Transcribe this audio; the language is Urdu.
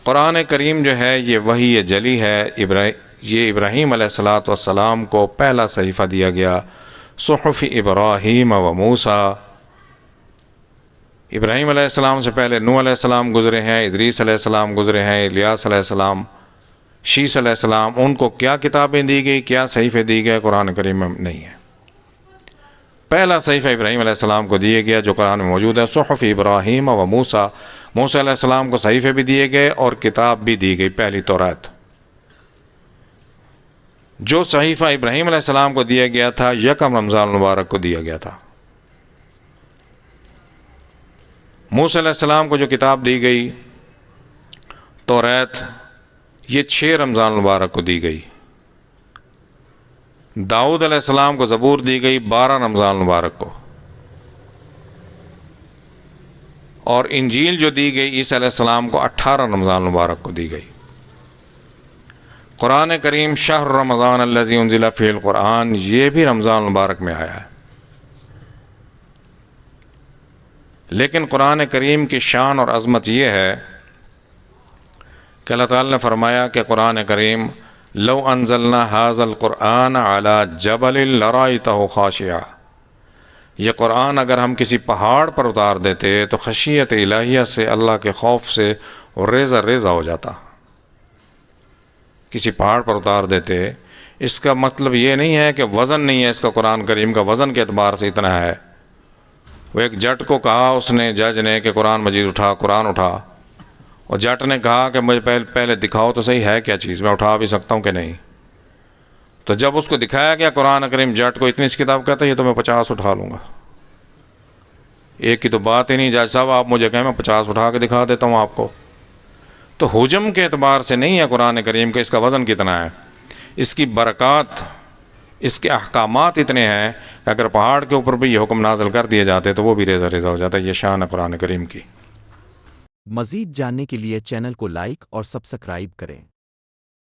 قرآن کریم جو ہے یہ وحی جلی ہے، یہ ابراہیم علیہ الصلاۃ والسلام کو پہلا صحیفہ دیا گیا، صحف ابراہیم و موسیٰ۔ ابراہیم علیہ السلام سے پہلے نوح علیہ السلام گزرے ہیں، ادریس علیہ السلام گزرے ہیں، الیاس علیہ السلام، شیس علیہ السلام۔ ان کو کیا کتابیں دی گئی، کیا صحیفے دی گئے، قرآن کریم میں نہیں ہے۔ پہلا صحیفہ ابراہیم علیہ السلام کو دیا گیا جو قرآن میں موجود ہے، صحف ابراہیم و موسیٰ۔ موسیٰ علیہ السلام کو صحیفے بھی دیے گئے اور کتاب بھی دی گئی، پہلی تورات۔ جو صحیفہ ابراہیم علیہ السلام کو دیا گیا تھا یکم رمضان المبارک کو دیا گیا تھا۔ موسیٰ علیہ السلام کو جو کتاب دی گئی تورات، یہ 6 رمضان المبارک کو دی گئی۔ داؤد علیہ السلام کو زبور دی گئی 12 رمضان المبارک کو، اور انجیل جو دی گئی عیسیٰ علیہ السلام کو 18 رمضان المبارک کو دی گئی۔ قرآن کریم شہر رمضان الذی انزل فیہ القرآن، یہ بھی رمضان المبارک میں آیا ہے۔ لیکن قرآن کریم کی شان اور عظمت یہ ہے کہ اللہ تعالیٰ نے فرمایا کہ قرآن کریم لو انزلنا ھذا القرآن علی جبل لرأیتہ خاشعا، یہ قرآن اگر ہم کسی پہاڑ پر اتار دیتے تو خشیت الہیہ سے، اللہ کے خوف سے ریزہ ریزہ ہو جاتا۔ کسی پہاڑ پر اتار دیتے، اس کا مطلب یہ نہیں ہے کہ وزن نہیں ہے اس کا، قرآن کریم کا وزن کے اعتبار سے اتنا ہے۔ وہ ایک جٹ کو کہا اس نے، جج نے، کہ قرآن مجید اٹھا، قرآن اٹھا، اور جٹ نے کہا کہ مجھے پہلے دکھاؤ تو صحیح ہے کیا چیز، میں اٹھا بھی سکتا ہوں کہ نہیں۔ تو جب اس کو دکھایا گیا قرآن کریم، جٹ کو اتنی سی کتاب کہتا ہے یہ تو میں 50 اٹھا لوں گا۔ ایک کی تو بات ہی نہیں، جج صاحب آپ مجھے کہیں میں 50 اٹھا کے دکھا دیتا ہوں آپ کو۔ تو حجم کے اعتبار سے نہیں ہے قرآن کریم کا اس کا وزن کتنا ہے، اس کی برکات، اس کے احکامات اتنے ہیں کہ اگر پہاڑ کے اوپر بھی یہ حکم نازل کر دیے جاتے تو وہ بھی ریزہ ریزہ ہو جاتا ہے۔ یہ شان ہے قرآن کریم کی۔ مزید جاننے کے لیے چینل کو لائک اور سبسکرائب کریں۔